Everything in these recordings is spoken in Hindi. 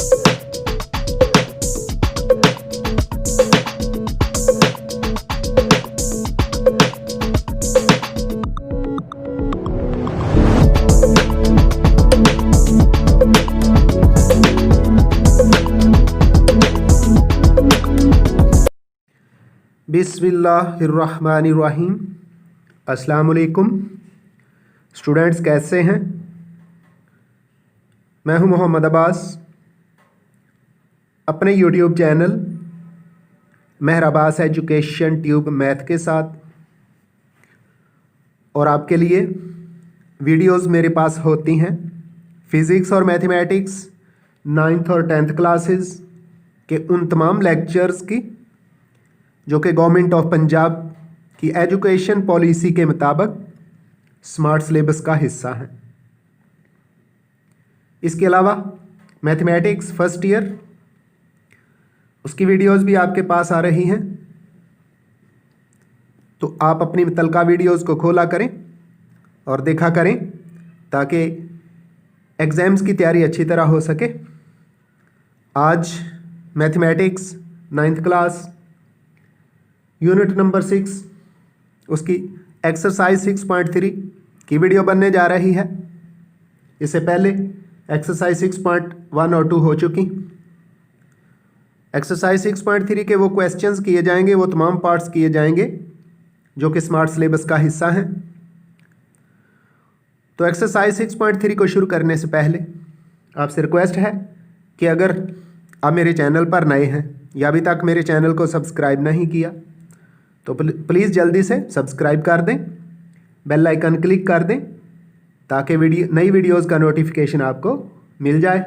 बिस्मिल्लाहिर्रहमानिर्रहीम। अस्सलाम वालेकुम स्टूडेंट्स, कैसे हैं? मैं हूं मोहम्मद अब्बास, अपने यूट्यूब चैनल मेहर अब्बास एजुकेशन ट्यूब मैथ के साथ, और आपके लिए वीडियोस मेरे पास होती हैं फ़िज़िक्स और मैथमेटिक्स 9th और 10th क्लासेस के उन तमाम लेक्चर्स की जो कि गवर्नमेंट ऑफ पंजाब की एजुकेशन पॉलिसी के मुताबिक स्मार्ट सिलेबस का हिस्सा है। इसके अलावा मैथमेटिक्स फर्स्ट ईयर उसकी वीडियोस भी आपके पास आ रही हैं, तो आप अपनी मुतलका वीडियोस को खोला करें और देखा करें ताकि एग्ज़ाम्स की तैयारी अच्छी तरह हो सके। आज mathematics 9th class unit number 6 उसकी एक्सरसाइज 6.3 की वीडियो बनने जा रही है। इससे पहले एक्सरसाइज 6.1 और 2 हो चुकी। एक्सरसाइज 6.3 के वो क्वेश्चंस किए जाएंगे, वो तमाम पार्ट्स किए जाएंगे जो कि स्मार्ट सिलेबस का हिस्सा हैं। तो एक्सरसाइज 6.3 को शुरू करने से पहले आपसे रिक्वेस्ट है कि अगर आप मेरे चैनल पर नए हैं या अभी तक मेरे चैनल को सब्सक्राइब नहीं किया तो प्लीज़ जल्दी से सब्सक्राइब कर दें, बेल आइकन क्लिक कर दें ताकि नई वीडियोस का नोटिफिकेशन आपको मिल जाए।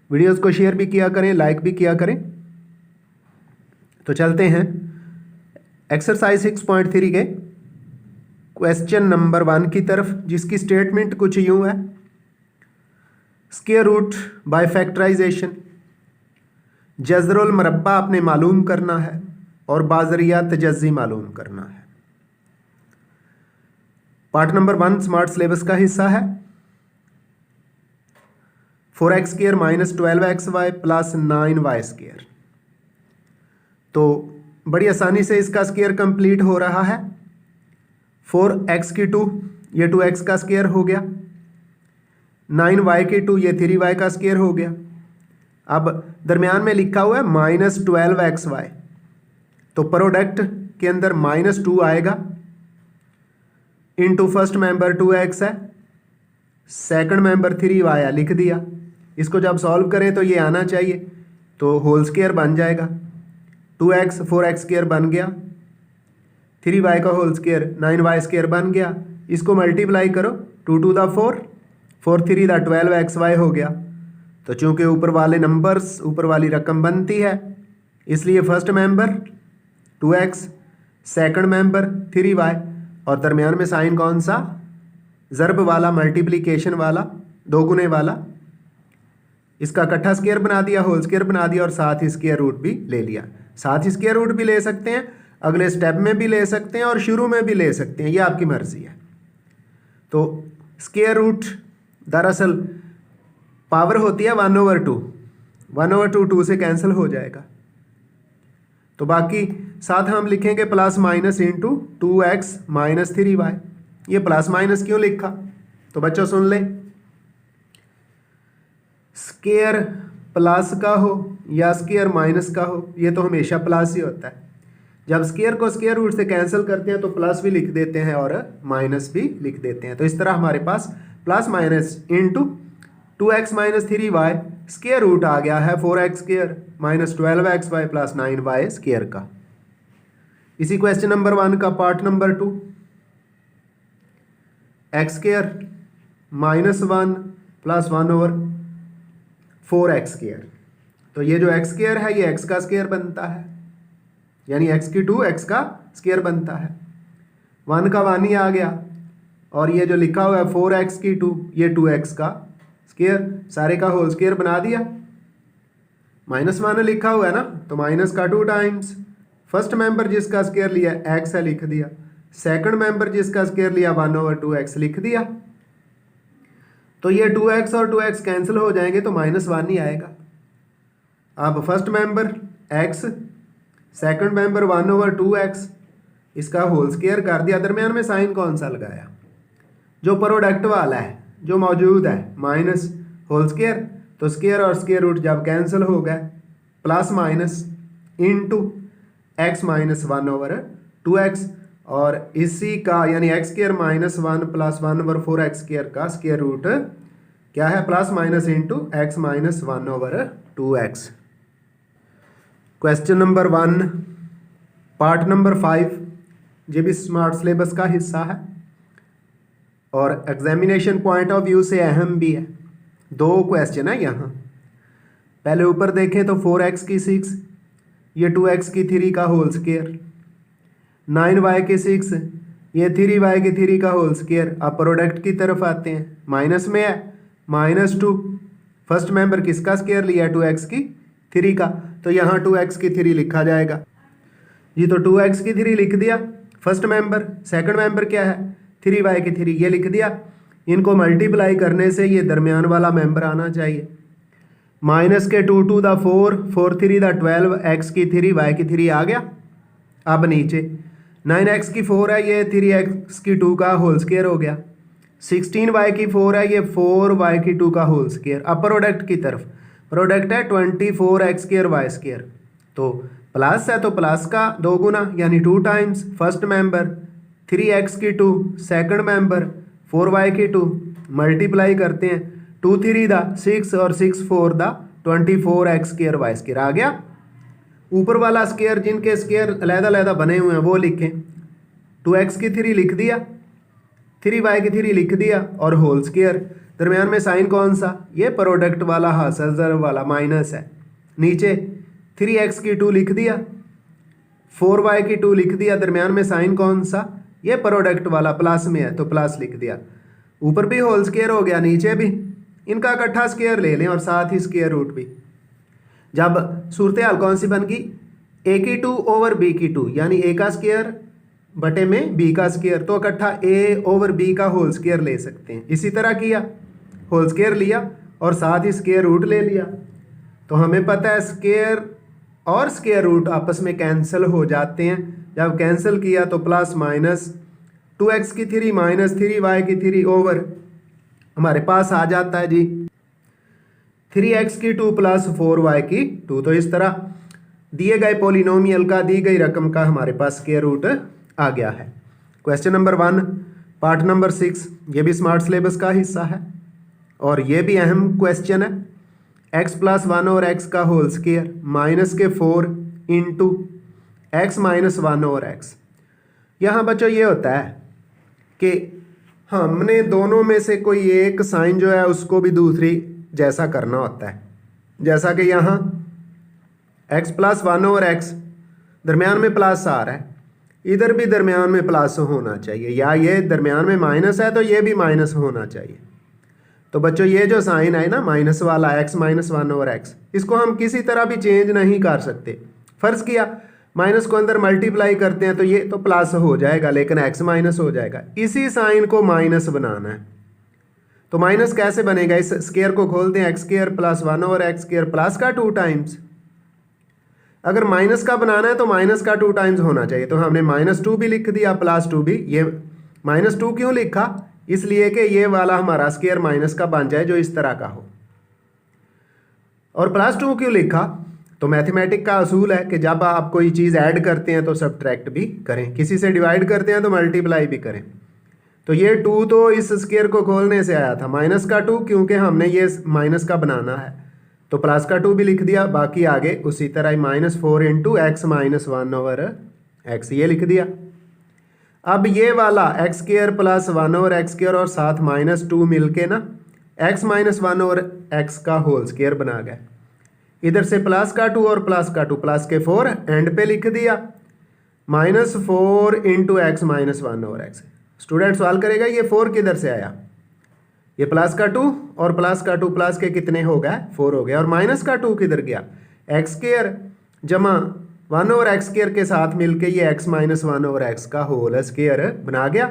वीडियोस को शेयर भी किया करें, लाइक भी किया करें। तो चलते हैं एक्सरसाइज 6.3 के क्वेश्चन नंबर 1 की तरफ, जिसकी स्टेटमेंट कुछ यूँ है। स्क्वायर रूट बाय फैक्टराइजेशन, जज़रुल मरब्बा आपने मालूम करना है और बाज़रिया तजज़ी मालूम करना है। पार्ट नंबर 1 स्मार्ट सिलेबस का हिस्सा है। 4x² minus 12xy plus 9y²। तो बड़ी आसानी से इसका स्क्वायर कंप्लीट हो रहा है। 4x की 2 ये 2x का स्क्वायर हो गया, 9y की 2 ये 3y का स्क्वायर हो गया। अब दरमियान में लिखा हुआ है माइनस 12xy, तो प्रोडक्ट के अंदर -2 आएगा इनटू फर्स्ट मेंबर 2x है, सेकंड मेंबर 3y है, लिख दिया। इसको जब सॉल्व करें तो ये आना चाहिए, तो होल स्क्वायर बन जाएगा। 2x 4x² बन गया, 3y का होल स्क्वायर 9y² बन गया। इसको मल्टीप्लाई करो, 2 to the 4, 4 3 the 12xy हो गया। तो चूंकि ऊपर वाले नंबर्स, ऊपर वाली रकम बनती है, इसलिए first member 2x, second member 3y, और दरमियान में साइन कौन सा? ज़र्ब वाला, मल्टीप्लिकेशन वाला, दोगुने वाला। इसका इकट्ठा स्क्वायर बना दिया, होल स्क्वायर बना दिया, और साथ ही स्क्वायर रूट भी ले लिया। साथ ही स्क्वायर रूट भी ले सकते हैं, अगले स्टेप में भी ले सकते हैं और शुरू में भी ले सकते हैं, ये आपकी मर्जी है। तो स्क्वायर रूट दरअसल पावर होती है 1/2, 1/2 2 से कैंसिल हो जाएगा। तो बाकी साथ हम लिखेंगे plus minus into 2x minus 3y। ये प्लस माइनस क्यों लिखा? तो बच्चों सुन लें, स्क्वायर प्लस का हो या स्क्वायर माइनस का हो, ये तो हमेशा प्लस ही होता है। जब स्क्वायर को स्क्वायर रूट से कैंसिल करते हैं तो प्लस भी लिख देते हैं और माइनस भी लिख देते हैं। तो इस तरह हमारे पास plus minus into 2x minus 3y square root आ गया है 4x² minus 12xy plus 9y² का। इसी क्वेश्चन नंबर 1 का part number 2, x² minus 1 plus 1/4x²। तो ये जो x² है ये x का स्क्वायर बनता है, यानी x की 2 x का स्क्वायर बनता है। 1 का 1 ही आ गया, और ये जो लिखा हुआ है 4x की 2 ये 2x का स्क्वायर, सारे का होल स्क्वायर बना दिया। -1 लिखा हुआ है ना, तो माइनस का 2 टाइम्स फर्स्ट मेंबर जिसका स्क्वायर लिया x है लिख दिया, सेकंड मेंबर जिसका स्क्वायर लिया 1/2x लिख दिया। तो ये 2x और 2x कैंसिल हो जाएंगे तो -1 ही आएगा। अब first member x, second member 1/2x, इसका होल स्क्वायर कर दिया। दरमियान में साइन कौन सा लगाया? जो प्रोडक्ट वाला है जो मौजूद है, माइनस होल स्क्वायर, तो स्क्वायर और स्क्वायर रूट जब कैंसिल हो गए, plus minus into x minus 1/2x, और इसी का यानी x square minus 1 plus 1/4x square का स्क्वायर रूट क्या है? Plus minus into x minus 1/2x। Question number 1 part number 5 ये भी स्मार्ट सिलेबस का हिस्सा है और एग्जामिनेशन पॉइंट ऑफ व्यू से अहम भी है। 2 क्वेश्चन है यहाँ। पहले ऊपर देखें तो 4x की 6, ये 2x की 3 का होल स्क्वायर, 9y की 6, ये 3y की 3 का होल स्क्वायर। अब प्रोडक्ट की तरफ आते हैं, माइनस में है -2, फर्स्ट मेंबर किसका स्क्वायर लिया? 2x की 3 का, तो यहाँ 2x की 3 लिखा जाएगा जी। तो 2x की 3 लिख दिया फर्स्ट मेंबर, सेकंड मेंबर क्या है? 3y की 3, ये लिख दिया। इनको मल्टीप्लाई करने से ये दरमियान वाला मेंबर आना चाहिए। माइनस के 2 2 दा 4, 4 3 दा 12, x की 3 y की 3 आ गया। अब नीचे 9x की 4 है, ये 3x की 2 का होल स्क्वायर हो गया। 16y की 4 है, ये 4y की 2 का होल स्क्वायर। अब प्रोडक्ट की तरफ, प्रोडक्ट है 24x स्क्वायर y स्क्वायर, तो प्लस है तो प्लस का 2 गुना यानी 2 टाइम्स फर्स्ट मेंबर 3x की 2, सेकंड मेंबर 4y की 2, मल्टीप्लाई करते हैं 2 3 दा 6 और 6 4 दा 24x स्क्वायर y स्क्वायर आ गया। ऊपर वाला स्क्वायर जिनके स्क्वायर अलग-अलग बने हुए हैं वो लिखें। 2x की 3 लिख दिया, 3y की 3 लिख दिया और होल स्क्वायर। दरमियान में साइन कौन सा? ये प्रोडक्ट वाला हासिल ज़रब वाला माइनस है। नीचे 3x की 2 लिख दिया, 4y की 2 लिख दिया। दरमियान में साइन कौन सा? ये प्रोडक्ट वाला प्लस में है तो प्लस लिख दिया। ऊपर भी होल स्क्वायर हो गया, नीचे भी। इनका इकट्ठा स्क्वायर ले लें और साथ ही स्क्वायर रूट भी। जब सूरत हाल कौन सी बन गई? a की 2 ओवर b की 2, यानी a का स्क्वायर बटे में b का स्क्वायर, तो इकट्ठा a ओवर b का होल स्क्वायर ले सकते हैं। इसी तरह किया, होल स्क्वायर लिया और साथ ही स्क्वायर रूट ले लिया। तो हमें पता है स्क्वायर और स्क्वायर रूट आपस में कैंसिल हो जाते हैं। जब कैंसिल किया तो प्लस माइनस 2x की 3 माइनस 3y की 3 ओवर हमारे पास आ जाता है जी 3x की 2 प्लस 4y की 2। तो इस तरह दिए गए पोलिनोमियल का, दी गई रकम का हमारे पास स्क्वायर रूट आ गया है। क्वेश्चन नंबर 1 पार्ट नंबर 6 ये भी स्मार्ट सिलेबस का हिस्सा है और ये भी अहम क्वेश्चन है। x प्लस 1 और x का होल स्क्वायर माइनस के 4 इंटू x माइनस 1 और x। यहाँ बच्चों ये होता है कि हमने दोनों में से कोई एक साइन जो है उसको भी दूसरी जैसा करना होता है। जैसा कि यहाँ x प्लस 1 और x दरमियान में प्लस आ रहा है, इधर भी दरमियान में प्लस होना चाहिए, या ये दरमियान में माइनस है तो ये भी माइनस होना चाहिए। तो बच्चों ये जो साइन है ना माइनस वाला x माइनस 1 और x, इसको हम किसी तरह भी चेंज नहीं कर सकते। फर्ज किया माइनस को अंदर मल्टीप्लाई करते हैं तो ये तो प्लस हो जाएगा, लेकिन x माइनस हो जाएगा। इसी साइन को माइनस बनाना है तो माइनस कैसे बनेगा? इस स्क्वायर को खोल दें, x स्क्वायर प्लस 1 और x स्क्वायर प्लस का 2 टाइम्स। अगर माइनस का बनाना है तो माइनस का 2 टाइम्स होना चाहिए, तो हमने -2 भी लिख दिया प्लस 2 भी। ये -2 क्यों लिखा? इसलिए कि ये वाला हमारा स्क्वायर माइनस का बन जाए जो इस तरह का हो। और +2 क्यों लिखा? तो मैथमेटिक का असूल है कि जब आप कोई चीज़ ऐड करते हैं तो सब्ट्रैक्ट भी करें, किसी से डिवाइड करते हैं तो मल्टीप्लाई भी करें। तो ये 2 तो इस स्क्वायर को खोलने से आया था, माइनस का 2 क्योंकि हमने ये माइनस का बनाना है तो प्लस का 2 भी लिख दिया। बाकी आगे उसी तरह ही -4 into x minus 1 over x ये लिख दिया। अब ये वाला x square plus 1 over x square और साथ -2 मिलके ना x माइनस 1 ओवर x का होल स्क्वायर बना गया। इधर से प्लस का 2 और प्लस का 2 प्लस के 4 एंड पे लिख दिया, -4 into x minus 1 over x। Student सवाल करेगा ये 4 किधर से आया? ये प्लस का 2 और प्लस का 2 प्लस के कितने हो गए? 4 हो गया। और माइनस का 2 किधर गया? x स्क्वायर जमा 1 ओवर x स्क्वायर के साथ मिलके ये x माइनस 1 ओवर x का होल स्क्वायर बना गया।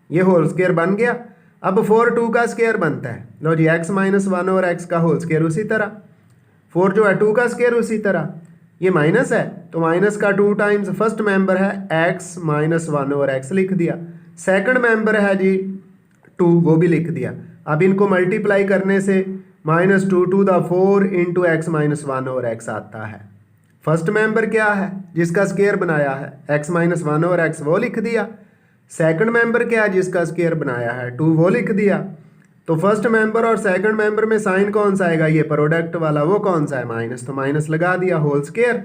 ये होल स्क्वायर बन गया। अब 4 2 का स्क्वायर बनता है। लो जी x माइनस 1 ओवर x का होल स्क्वायर उसी तरह 4 जो है 2 का स्क्वायर, उसी तरह ये माइनस है तो माइनस का 2 टाइम्स फर्स्ट मेंबर है x माइनस 1 ओवर एक्स लिख दिया, सेकंड मेंबर है जी 2 वो भी लिख दिया। अब इनको मल्टीप्लाई करने से minus 2 to the 4 into x minus 1 over x आता है। फर्स्ट मेंबर क्या है जिसका स्क्वायर बनाया है x माइनस 1 ओवर एक्स वो लिख दिया, सेकंड मेंबर क्या है जिसका स्क्वायर बनाया है 2 वो लिख दिया। तो फर्स्ट मेंबर और सेकंड मेंबर में साइन कौन सा आएगा, ये प्रोडक्ट वाला, वो कौन सा है माइनस, तो माइनस लगा दिया होल स्क्वायर।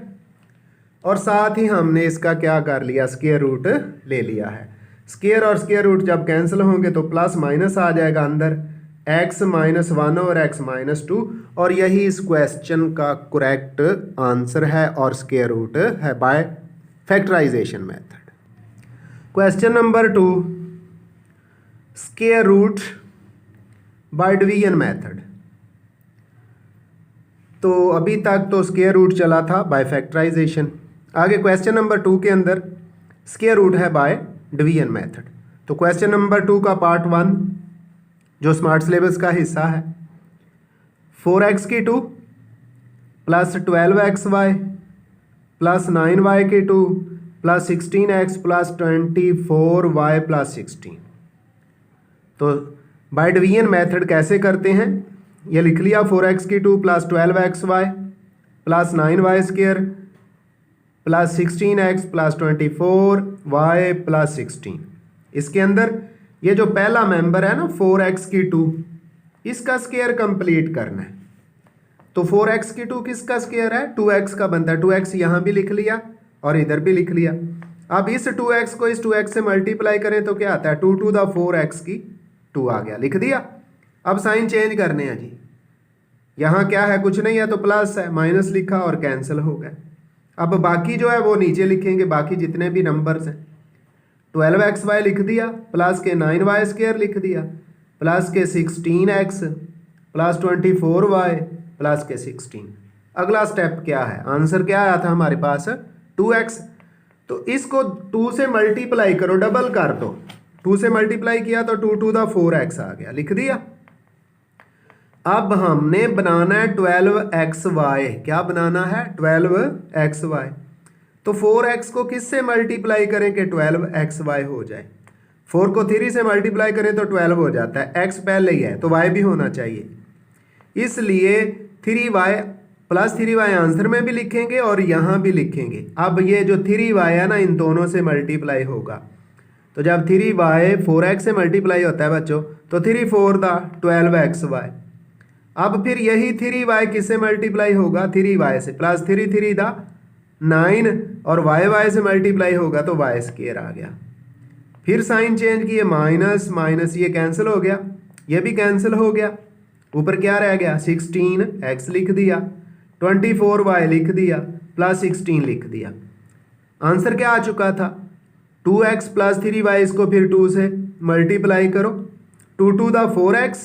और साथ ही हमने इसका क्या कर लिया, स्क्वायर रूट ले लिया है। स्क्वायर और स्क्वायर रूट जब कैंसिल होंगे तो प्लस माइनस आ जाएगा अंदर, x माइनस 1 और x माइनस 2, और यही इस क्वेश्चन का करेक्ट आंसर है और स्क्वायर रूट है by factorisation method. Question number 2, square root by division method. तो अभी तक तो स्क्वायर रूट चला था बाय फैक्टराइजेशन, आगे क्वेश्चन नंबर 2 के अंदर स्क्वायर रूट है बाय डिवीजन मेथड। तो क्वेश्चन नंबर 2 का पार्ट 1 जो स्मार्ट सिलेबस का हिस्सा है, 4x की 2 प्लस 12xy प्लस 9y की 2 plus 16x plus 24y plus 16। तो बाय डिवीजन मेथड कैसे करते हैं, ये लिख लिया 4x की 2 plus 12xy plus 9y square plus 16x plus 24y plus 16। इसके अंदर ये जो पहला मेंबर है ना 4x की 2, इसका स्क्वायर कंप्लीट करना है। तो 4x की 2 किसका स्क्वायर है, 2x का बनता है, 2x यहाँ भी लिख लिया और इधर भी लिख लिया। अब इस 2x को इस 2x से मल्टीप्लाई करें तो क्या आता है, 2 टू द 4x की 2 आ गया, लिख दिया। अब साइन चेंज करने हैं जी, यहाँ क्या है कुछ नहीं है तो प्लस है, माइनस लिखा और कैंसिल हो गया। अब बाकी जो है वो नीचे लिखेंगे, बाकी जितने भी नंबर्स हैं 12xy लिख दिया प्लस के 9y स्क्वायर लिख दिया प्लस के 16x प्लस 24y प्लस के 16। अगला स्टेप क्या है, आंसर क्या आया था हमारे पास 2x, तो इसको 2 से मल्टीप्लाई करो, डबल कर दो, 2 से मल्टीप्लाई किया तो 2 टू द 4x आ गया, लिख दिया। अब हमने बनाना है 12xy, क्या बनाना है 12xy। तो 4x को किस से मल्टीप्लाई करें कि 12xy हो जाए, 4 को 3 से मल्टीप्लाई करें तो 12 हो जाता है, x पहले ही है तो y भी होना चाहिए, इसलिए 3y प्लस 3y आंसर में भी लिखेंगे और यहाँ भी लिखेंगे। अब ये जो 3y है ना इन दोनों से मल्टीप्लाई होगा, तो जब 3y 4x से मल्टीप्लाई होता है बच्चों तो 3 4 दा 12xy। अब फिर यही 3y किससे मल्टीप्लाई होगा, 3y से, प्लस 3 3 दा 9 और y से मल्टीप्लाई होगा तो y स्क्वायर आ गया। फिर साइन चेंज किए, माइनस माइनस ये कैंसिल हो गया, ये भी कैंसिल हो गया, ऊपर क्या रह गया 16x लिख दिया, 24y लिख दिया प्लस 16 लिख दिया। आंसर क्या आ चुका था 2x प्लस 3y, इसको फिर 2 से मल्टीप्लाई करो, 2 टू द 4x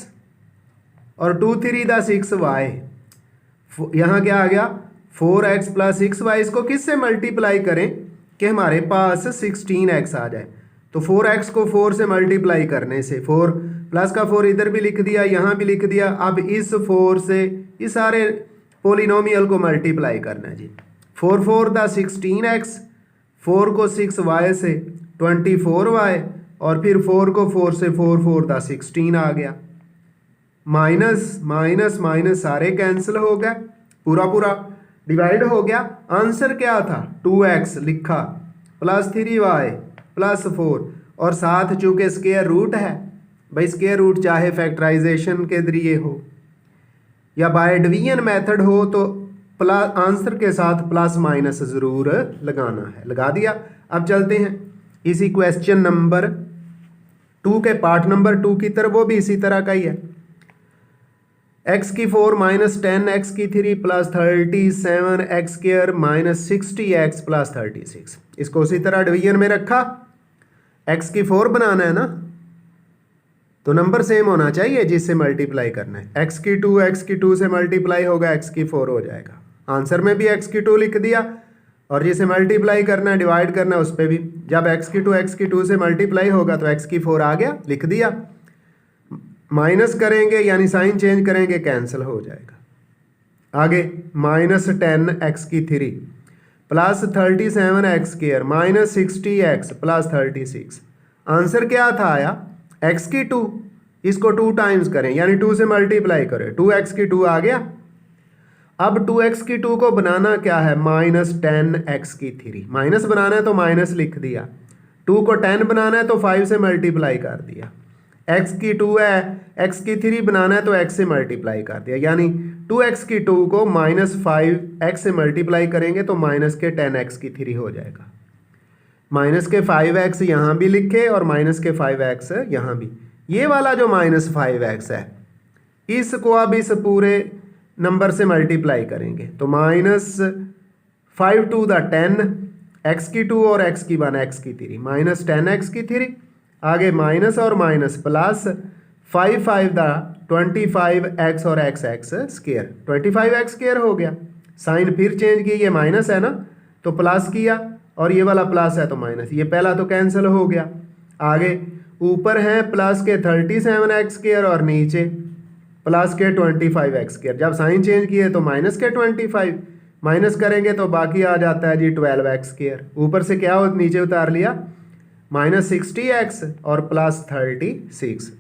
और 2 3 द 6y, यहाँ क्या आ गया 4x प्लस 6y, इसको किस से मल्टीप्लाई करें कि हमारे पास 16x आ जाए। तो 4x को 4 से मल्टीप्लाई करने से 4 प्लस का 4 इधर भी लिख दिया, यहाँ भी लिख दिया। अब इस 4 से इस सारे पोलिनोमियल को मल्टीप्लाई करना है जी, 4 4 द 16x, 4 को 6y से 24y और फिर 4 को 4 से 4 4 द 16 आ गया। माइनस माइनस माइनस सारे कैंसिल हो गए, पूरा पूरा डिवाइड हो गया। आंसर क्या था 2x लिखा प्लस 3y प्लस 4 और साथ चूंकि स्क्वायर रूट है, भाई स्क्वायर रूट चाहे फैक्टराइजेशन के जरिए हो या बाय डिवीजन मेथड हो तो प्लस आंसर के साथ प्लस माइनस ज़रूर लगाना है, लगा दिया। अब चलते हैं इसी क्वेश्चन नंबर 2 के पार्ट नंबर 2 की तरफ, वो भी इसी तरह का ही है। x की 4 माइनस 10 x की 3 plus 37 x square minus 60x plus 36, इसको उसी तरह डिवीजन में रखा। x की 4 बनाना है ना तो नंबर सेम होना चाहिए जिससे मल्टीप्लाई करना है, x की 2 से मल्टीप्लाई होगा x की 4 हो जाएगा। आंसर में भी x की 2 लिख दिया और जिसे मल्टीप्लाई करना है डिवाइड करना है उस पर भी, जब x की 2 से मल्टीप्लाई होगा तो x की 4 आ गया, लिख दिया। माइनस करेंगे यानी साइन चेंज करेंगे कैंसिल हो जाएगा। आगे -10x³ plus 37x² -60x plus 36। Answer क्या था आया x², इसको 2 टाइम्स करें यानी 2 से मल्टीप्लाई करें, 2x² आ गया। अब 2x² को बनाना क्या है, -10x³ माइनस बनाना है तो माइनस लिख दिया, 2 को 10 बनाना है तो 5 से मल्टीप्लाई कर दिया, x² है, x³ बनाना है तो x से मल्टीप्लाई कर दिया, यानी 2x² को -5x से मल्टीप्लाई करेंगे तो -10x³ हो जाएगा। -5x यहाँ भी लिखे और -5x यहाँ भी। ये वाला जो -5x है इसको अब इस पूरे नंबर से मल्टीप्लाई करेंगे तो -5 to the 10 x² और x⁻, x³ -10x³ आगे माइनस और माइनस प्लस 5 द 25x और x² 25x² हो गया। साइन फिर चेंज किया, ये माइनस है ना तो प्लस किया और ये वाला प्लस है तो माइनस, ये पहला तो कैंसिल हो गया। आगे ऊपर है प्लस के 37x² और नीचे प्लस के 25x²। जब साइन चेंज किए तो माइनस के 25 माइनस करेंगे तो बाकी आ जाता है जी 12x²। ऊपर से क्या हो नीचे उतार लिया -60x और प्लस 36।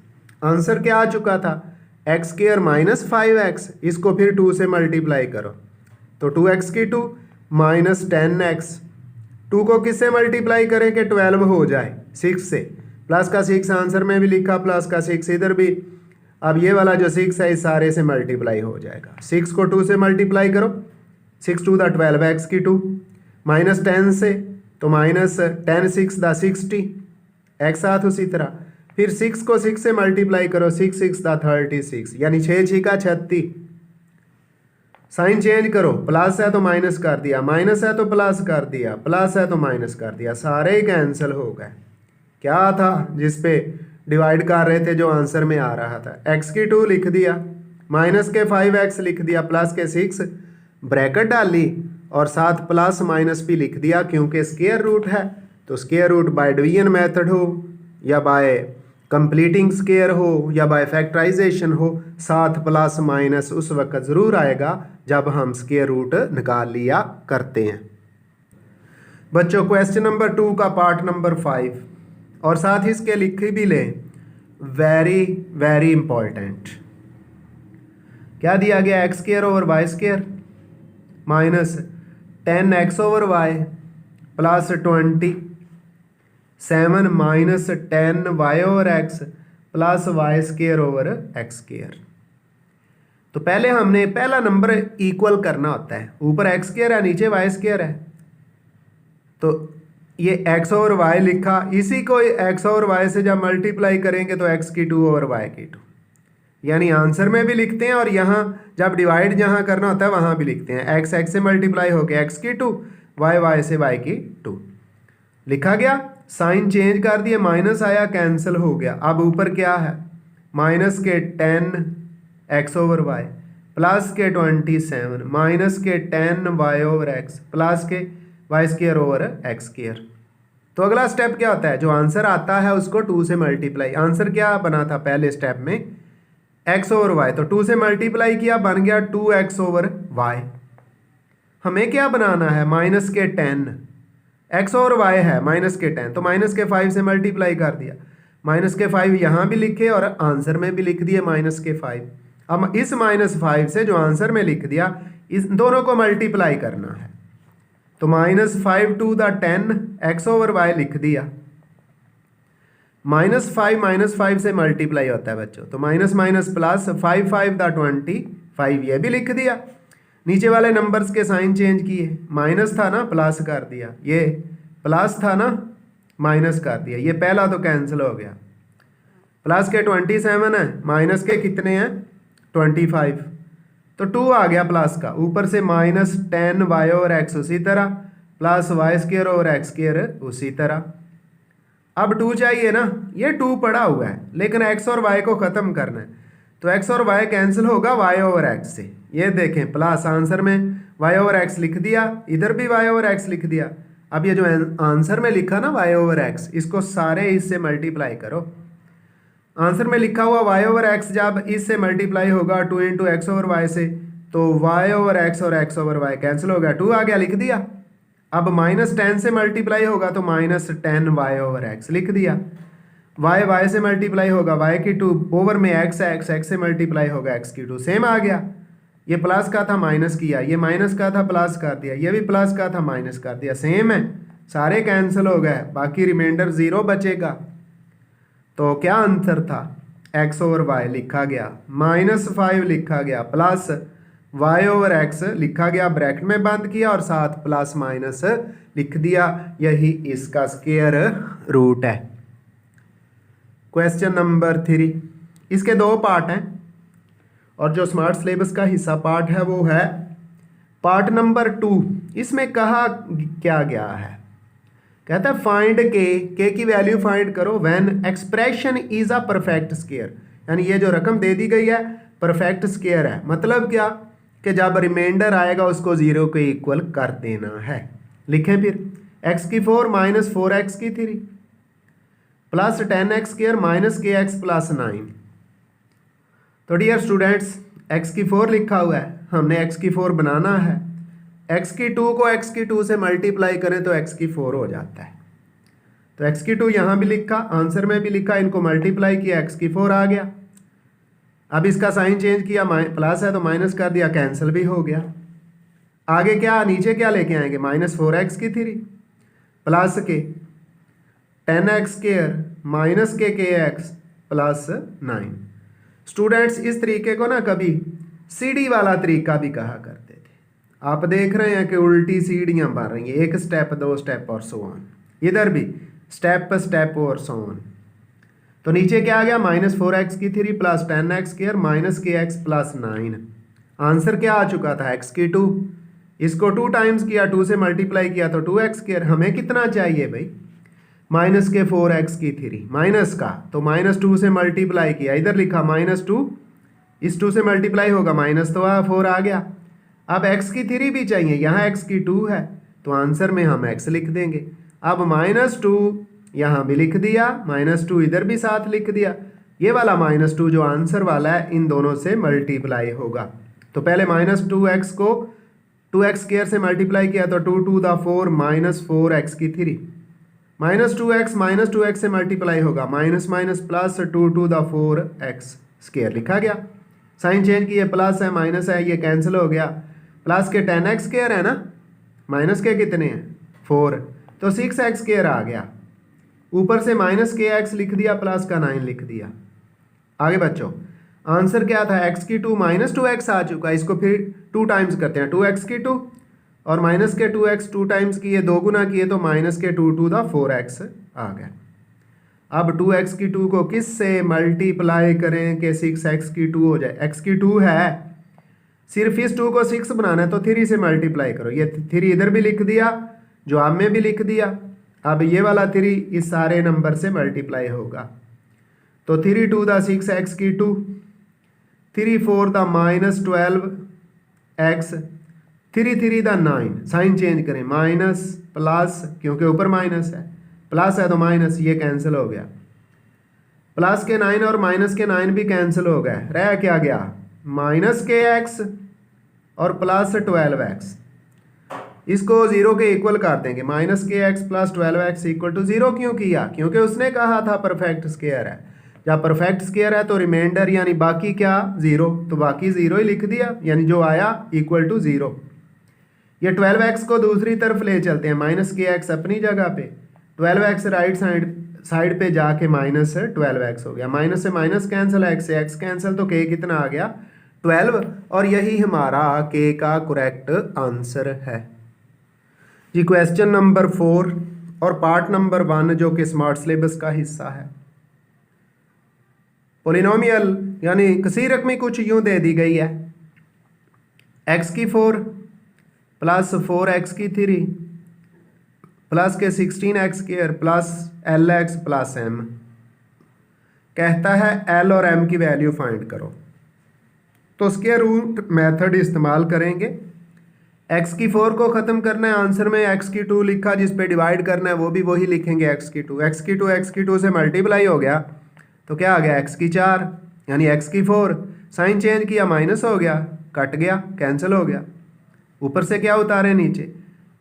आंसर क्या आ चुका था x² -5x, इसको फिर 2 से मल्टीप्लाई करो तो 2x² -10x, 2 को किससे मल्टीप्लाई करें कि 12 हो जाए 6 से, प्लस का 6 आंसर में भी लिखा, प्लस का 6 इधर भी। अब ये वाला जो 6 है इस सारे से मल्टीप्लाई हो जाएगा, 6 को 2 से मल्टीप्लाई करो, 6 2 द 12x² -10 से तो -10 6 द 60 एक साथ उसी तरह, फिर 6 को 6 से मल्टीप्लाई करो, 6 6 द 36 यानी 6 6 का 36। साइन चेंज करो, प्लस है तो माइनस कर दिया, माइनस है तो प्लस कर दिया, प्लस है तो माइनस कर दिया, सारे ही कैंसिल हो गए। क्या था जिस पे डिवाइड कर रहे थे जो आंसर में आ रहा था, x² लिख दिया, माइनस के 5x लिख दिया, प्लस के 6 ब्रैकेट डाली और साथ प्लस माइनस भी लिख दिया क्योंकि स्क्वायर रूट है तो square root by division method हो या बाय कंप्लीटिंग स्क्वायर हो या बाय फैक्टराइजेशन हो, साथ प्लस माइनस उस वक्त ज़रूर आएगा जब हम स्क्वायर रूट निकाल लिया करते हैं। बच्चों क्वेश्चन नंबर 2 का पार्ट नंबर 5 और साथ ही इसके लिख भी लें, वेरी वेरी इंपॉर्टेंट। क्या दिया गया x² over y² -10x/y plus 27 -10y/x plus y² तो पहले हमने पहला नंबर इक्वल करना होता है, ऊपर x² है नीचे y² है तो ये x/y लिखा, इसी को x/y से जब मल्टीप्लाई करेंगे तो x² ओवर y², यानी आंसर में भी लिखते हैं और यहाँ जब डिवाइड जहाँ करना होता है वहाँ भी लिखते हैं, x x से मल्टीप्लाई हो गया x² y y से y² लिखा गया, साइन चेंज कर दिए, माइनस आया कैंसिल हो गया। अब ऊपर क्या है माइनस के 10x/y प्लस के 27 माइनस के 10y/x प्लस के y²/x²। तो अगला स्टेप क्या होता है, जो आंसर आता है उसको 2 से मल्टीप्लाई, आंसर क्या बना था पहले स्टेप में x/y तो 2 से मल्टीप्लाई किया बन गया 2x/y। हमें क्या बनाना है माइनस के 10, x/y है माइनस के 10 तो माइनस के 5 से मल्टीप्लाई कर दिया, माइनस के 5 यहाँ भी लिखे और आंसर में भी लिख दिए -5। अब इस -5 से जो आंसर में लिख दिया इस दोनों को मल्टीप्लाई करना है तो -5 to the 10 x/y लिख दिया, -5 से मल्टीप्लाई होता है बच्चों तो माइनस माइनस प्लस 5 5 द 25 ये भी लिख दिया। नीचे वाले नंबर्स के साइन चेंज किए, माइनस था ना प्लस कर दिया, ये प्लस था ना माइनस कर दिया, ये पहला तो कैंसिल हो गया, प्लस के 27 है माइनस के कितने हैं 25 तो 2 आ गया प्लस का, ऊपर से -10y/x उसी तरह प्लस y²/x² उसी तरह। अब 2 चाहिए ना, ये 2 पड़ा हुआ है लेकिन x और y को ख़त्म करना है तो x और y कैंसिल होगा y/x से, ये देखें प्लस आंसर में y/x लिख दिया, इधर भी y/x लिख दिया। अब ये जो आंसर में लिखा ना y/x इसको सारे इससे मल्टीप्लाई करो, आंसर में लिखा हुआ y/x जब इससे मल्टीप्लाई होगा 2 × x/y से तो y ओवर x और x ओवर y कैंसिल हो गया, 2 आ गया, लिख दिया। अब -10 से मल्टीप्लाई होगा तो -10y ओवर x लिख दिया। y से मल्टीप्लाई होगा y की 2 ओवर में x है, x से मल्टीप्लाई होगा x की 2, सेम आ गया। ये प्लस का था माइनस किया, ये माइनस का था प्लस कर दिया, ये भी प्लस का था माइनस कर दिया, सेम है, सारे कैंसिल हो गए, बाकी रिमाइंडर 0 बचेगा। तो क्या आंसर था, x ओवर y लिखा गया, -5 लिखा गया, प्लस y ओवर x लिखा गया, ब्रैकेट में बंद किया और साथ प्लस माइनस लिख दिया, यही इसका स्क्वायर रूट है। क्वेश्चन नंबर 3, इसके 2 पार्ट हैं और जो स्मार्ट सिलेबस का हिस्सा पार्ट है वो है पार्ट नंबर 2। इसमें कहा क्या गया है, कहता है फाइंड के की वैल्यू फाइंड करो when expression is a perfect square, यानी ये जो रकम दे दी गई है परफेक्ट स्क्वायर है, मतलब क्या कि जब रिमाइंडर आएगा उसको 0 के इक्वल कर देना है। लिखें फिर, x की 4 माइनस 4x की 3 plus 10x square minus kx plus 9। तो डियर स्टूडेंट्स, x की 4 लिखा हुआ है, हमने x की 4 बनाना है, x की 2 को x की 2 से मल्टीप्लाई करें तो x की 4 हो जाता है। तो x की 2 यहाँ भी लिखा, आंसर में भी लिखा, इनको मल्टीप्लाई किया, x की 4 आ गया। अब इसका साइन चेंज किया, प्लस है तो माइनस कर दिया, कैंसिल भी हो गया। आगे क्या, नीचे क्या लेके आएंगे, -4x की 3 प्लस के 10x स्क्वायर माइनस के kx प्लस 9। स्टूडेंट्स, इस तरीके को ना कभी सीढ़ी वाला तरीका भी कहा करते थे। आप देख रहे हैं कि उल्टी सीढ़ियां बन रही हैं, 1 स्टेप 2 स्टेप और सो ऑन, इधर भी स्टेप स्टेप और सो ऑन। तो नीचे क्या आ गया, -4x की 3 plus 10x square minus kx plus 9। Answer क्या आ चुका था, x की 2, इसको 2 टाइम्स किया, 2 से मल्टीप्लाई किया तो 2x स्क्वायर। हमें कितना चाहिए भाई, माइनस के 4x की 3 माइनस का, तो -2 से मल्टीप्लाई किया, इधर लिखा -2, इस 2 से मल्टीप्लाई होगा माइनस, तो 4 आ गया। अब x की 3 भी चाहिए, यहाँ x की 2 है तो आंसर में हम x लिख देंगे। अब -2 यहाँ भी लिख दिया, -2 इधर भी साथ लिख दिया, ये वाला -2 जो आंसर वाला है इन दोनों से मल्टीप्लाई होगा। तो पहले -2x को 2x स्क्वायर से मल्टीप्लाई किया तो 2 टू द 4 -4x की 3, -2x से मल्टीप्लाई होगा, minus minus plus 2 to the 4x square लिखा गया। साइन चेंज किए, प्लस है माइनस है, ये कैंसिल हो गया, प्लस के 10x स्क्वायर है ना, माइनस के कितने हैं 4, तो 6x स्क्वायर आ गया, ऊपर से माइनस kx लिख दिया, प्लस का 9 लिख दिया। आगे बच्चों, आंसर क्या था, x की 2 -2x आ चुका, इसको फिर 2 टाइम्स करते हैं, 2x की 2 और माइनस के 2x 2 टाइम्स किए, 2 गुना किए तो माइनस के 2 टू द 4x आ गया। अब 2x की 2 को किस से मल्टीप्लाई करें कि 6x की 2 हो जाए, x की 2 है, सिर्फ इस 2 को 6 बनाना है तो 3 से मल्टीप्लाई करो, ये 3 इधर भी लिख दिया, जो आप में भी लिख दिया। अब ये वाला 3 इस सारे नंबर से मल्टीप्लाई होगा, तो 3 टू द 6x की 2, 3 4 the -12x, 3 3 the 9, sign change करें, माइनस प्लस, क्योंकि ऊपर माइनस है, प्लस है तो माइनस, ये कैंसिल हो गया, प्लस के 9 और माइनस के 9 भी कैंसिल हो गए, रह क्या गया, माइनस के x और प्लस 12x, इसको 0 के इक्वल कर देंगे, माइनस के x plus 12x equal to 0 क्यों किया, क्योंकि उसने कहा था परफेक्ट स्क्वायर है, जब परफेक्ट स्क्वायर है तो रिमाइंडर यानी बाकी क्या 0, तो बाकी 0 ही लिख दिया, यानी जो आया इक्वल टू 0। ये 12x को दूसरी तरफ ले चलते हैं, माइनस के x अपनी जगह पे, 12x राइट साइड पे जाके -12x हो गया, माइनस से माइनस कैंसिल, x से x कैंसिल, तो k कितना आ गया 12, और यही हमारा k का करेक्ट आंसर है जी। क्वेश्चन नंबर 4 और पार्ट नंबर 1 जो कि स्मार्ट सिलेबस का हिस्सा है, पोलिनोमियल यानी कसीर रकमी कुछ यूं दे दी गई है, x की 4 प्लस 4x की 3 प्लस के 16x square plus lx plus m, कहता है l और m की वैल्यू फाइंड करो। तो स्क्वायर रूट मेथड इस्तेमाल करेंगे, x की 4 को ख़त्म करना है, आंसर में x की 2 लिखा, जिस पे डिवाइड करना है वो भी वही लिखेंगे, x की 2, x की 2 से मल्टीप्लाई हो गया तो क्या आ गया, x की 4 यानी x की 4, साइन चेंज किया माइनस हो गया, कट गया, कैंसिल हो गया। ऊपर से क्या उतारे नीचे,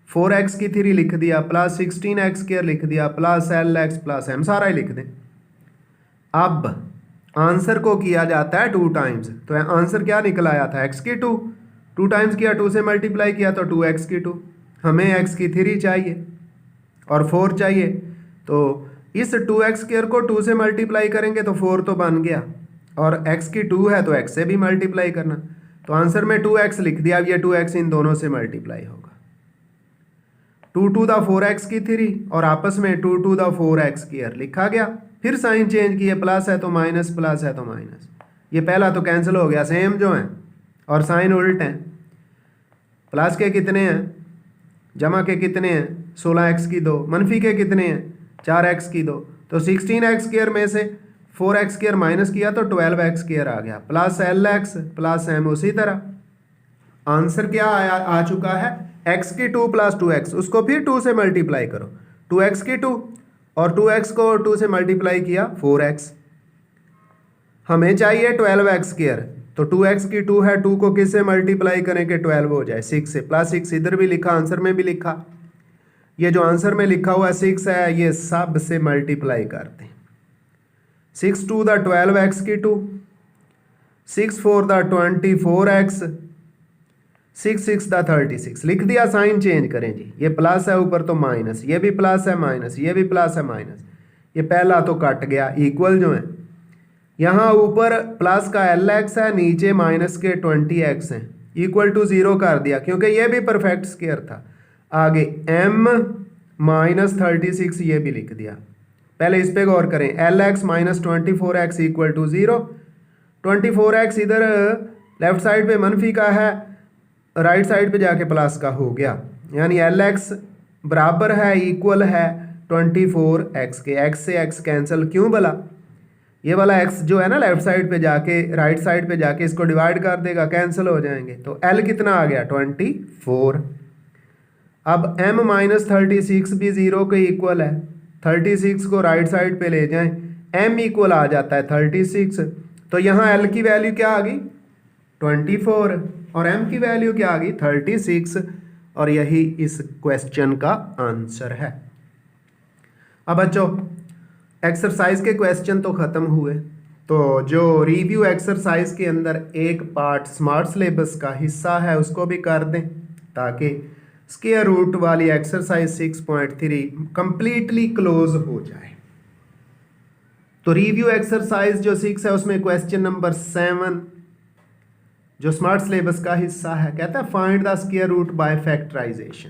4x की 3 लिख दिया प्लस 16x² लिख दिया प्लस LX प्लस M, सारा ही लिख दें। अब आंसर को किया जाता है 2 टाइम्स, तो आंसर क्या निकल आया था, x की 2 टाइम्स किया, 2 से मल्टीप्लाई किया तो 2x की 2। हमें x की 3 चाहिए और 4 चाहिए, तो इस 2x² को 2 से मल्टीप्लाई करेंगे तो 4 तो बन गया, और x की 2 है तो x से भी मल्टीप्लाई करना, तो आंसर में 2x लिख दिया। अब ये 2x इन दोनों से मल्टीप्लाई होगा, 2 to the 4x की 3 और आपस में 2 to the 4x² लिखा गया। फिर साइन चेंज किए, प्लस है तो माइनस, प्लस है तो माइनस, ये पहला तो कैंसिल हो गया, सेम जो है और साइन उल्ट हैं। प्लस के कितने हैं, जमा के कितने हैं, 16x की 2, मनफी के कितने हैं, 4x की 2, तो 16x² में से 4x² माइनस किया तो 12x² आ गया, प्लस LX प्लस M। उसी तरह आंसर क्या आ चुका है, x की 2 प्लस 2x, उसको फिर 2 से मल्टीप्लाई करो, 2x की 2 और 2x को 2 से मल्टीप्लाई किया 4x। हमें चाहिए 12x², तो 2x की 2 है, 2 को किससे मल्टीप्लाई करें कि 12 हो जाए, 6 से, प्लस 6 इधर भी लिखा, आंसर में भी लिखा। ये जो आंसर में लिखा हुआ 6 है, ये सब से मल्टीप्लाई करते हैं, 6 to the 12x की 2, 6 for the 24x, 6 6 the 36, लिख दिया। साइन चेंज करें जी, ये प्लस है ऊपर तो माइनस, ये भी प्लस है माइनस, ये भी प्लस है माइनस, ये पहला तो कट गया, इक्वल जो है, यहाँ ऊपर प्लस का LX है, नीचे माइनस के 20x हैं, इक्वल टू 0 कर दिया क्योंकि ये भी परफेक्ट स्क्वायर था। आगे M माइनस 36 ये भी लिख दिया। पहले इस पे गौर करें, LX minus 24x equal to 0, 24x इधर लेफ्ट साइड पे मनफी का है, राइट साइड पे जाके प्लस का हो गया, यानी LX बराबर है, इक्वल है 24x के। x से x कैंसिल, क्यों भला, ये वाला x जो है ना लेफ्ट साइड पे जाके राइट साइड पे जाके इसको डिवाइड कर देगा, कैंसिल हो जाएंगे, तो L कितना आ गया 24। अब M माइनस 36 भी 0 के इक्वल है, 36 को राइट साइड पे ले जाएं, M इक्वल आ जाता है 36, तो यहाँ L की वैल्यू क्या आ गई 24 और M की वैल्यू क्या आ गई 36, और यही इस क्वेश्चन का आंसर है। अब बच्चों एक्सरसाइज के क्वेश्चन तो ख़त्म हुए, तो जो रिव्यू एक्सरसाइज के अंदर एक पार्ट स्मार्ट सिलेबस का हिस्सा है उसको भी कर दें, ताकि स्क्वायर रूट वाली एक्सरसाइज 6.3 कंप्लीटली क्लोज हो जाए। तो रिव्यू एक्सरसाइज जो 6 है उसमें क्वेश्चन नंबर 7 जो स्मार्ट सिलेबस का हिस्सा है, कहता है find the square root by factorisation.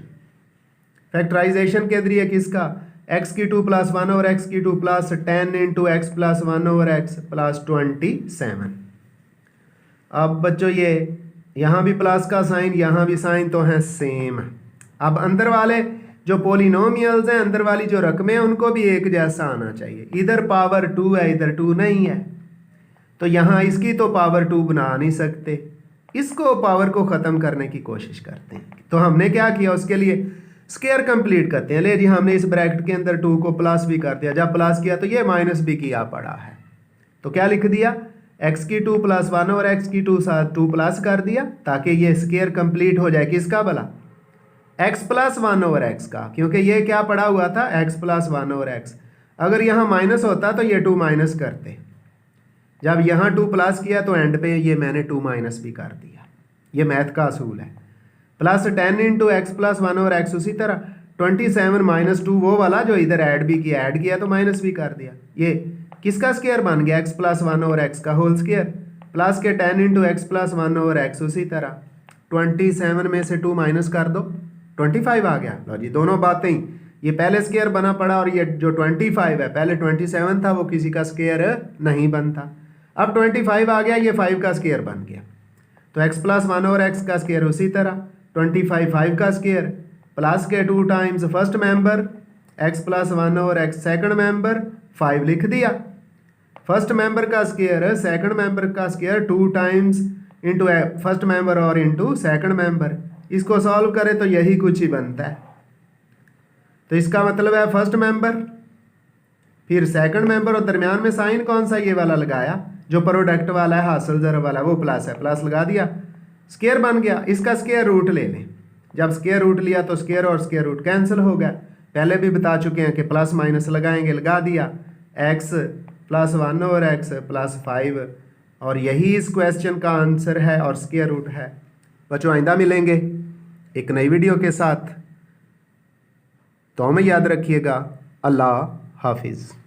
Factorisation के जरिए किसका, x की 2 प्लस 1 ओवर x की 2 plus 10 into x plus 1 over x plus 27। अब बच्चों ये यहाँ भी प्लस का साइन, यहाँ भी साइन तो है सेम। अब अंदर वाले जो पोलिनोमियल्स हैं, अंदर वाली जो रकमें हैं, उनको भी एक जैसा आना चाहिए। इधर पावर 2 है, इधर 2 नहीं है, तो यहाँ इसकी तो पावर 2 बना नहीं सकते, इसको पावर को ख़त्म करने की कोशिश करते हैं। तो हमने क्या किया, उसके लिए स्क्वायर कंप्लीट करते हैं। ले जी, हमने इस ब्रैकेट के अंदर 2 को प्लस भी कर दिया, जब प्लस किया तो ये माइनस भी किया पड़ा है, तो क्या लिख दिया, x की 2 प्लस 1 और x की 2 साथ 2 प्लस कर दिया, ताकि ये स्क्वायर कंप्लीट हो जाए। किसका भला, x प्लस 1 ओवर x का, क्योंकि ये क्या पड़ा हुआ था x प्लस 1 ओवर x। अगर यहाँ माइनस होता तो ये 2 माइनस करते, जब यहाँ 2 प्लस किया तो एंड पे ये मैंने 2 माइनस भी कर दिया। ये मैथ का असूल है। Plus 10 into x plus 1 over x, उसी तरह 27 माइनस 2 वो वाला जो इधर ऐड भी किया, ऐड किया तो माइनस भी कर दिया। ये किसका स्क्वायर बन गया, x प्लस 1 ओवर x का होल स्क्वायर, प्लस के 10 into x plus 1 over x। उसी तरह 27 में से 2 माइनस कर दो, 25 आ गया। लो जी, दोनों बातें, ये पहले स्क्वायर बना पड़ा और ये जो 25 है, पहले 27 था वो किसी का स्क्वायर नहीं बनता, अब 25 आ गया, ये 5 का स्क्वायर बन गया। तो x प्लस 1 ओवर x का स्क्वायर, उसी तरह 25 5 का स्क्वायर, प्लस के 2 times first member x plus 1 over x, second member 5 लिख दिया। फर्स्ट मेंबर का स्क्वायर सेकंड मेंबर का square 2 times into first member और इंटू सेकंड मेंबर। इसको सॉल्व करें तो यही कुछ ही बनता है। तो इसका मतलब है फर्स्ट मेंबर फिर सेकंड मेंबर और दरमियान में साइन कौन सा, ये वाला लगाया जो प्रोडक्ट वाला है, हासिल ज़रब वाला, वो प्लस है, प्लस लगा दिया। स्क्वायर बन गया, इसका स्क्वायर रूट ले लें। जब स्क्वायर रूट लिया तो स्क्वायर और स्क्वायर रूट कैंसिल हो गया। पहले भी बता चुके हैं कि प्लस माइनस लगाएंगे, लगा दिया, x प्लस 1/x प्लस 5, और यही इस क्वेश्चन का आंसर है और स्क्वायर रूट है। बच्चों आइंदा मिलेंगे एक नई वीडियो के साथ, तो हमें याद रखिएगा। अल्लाह हाफिज़।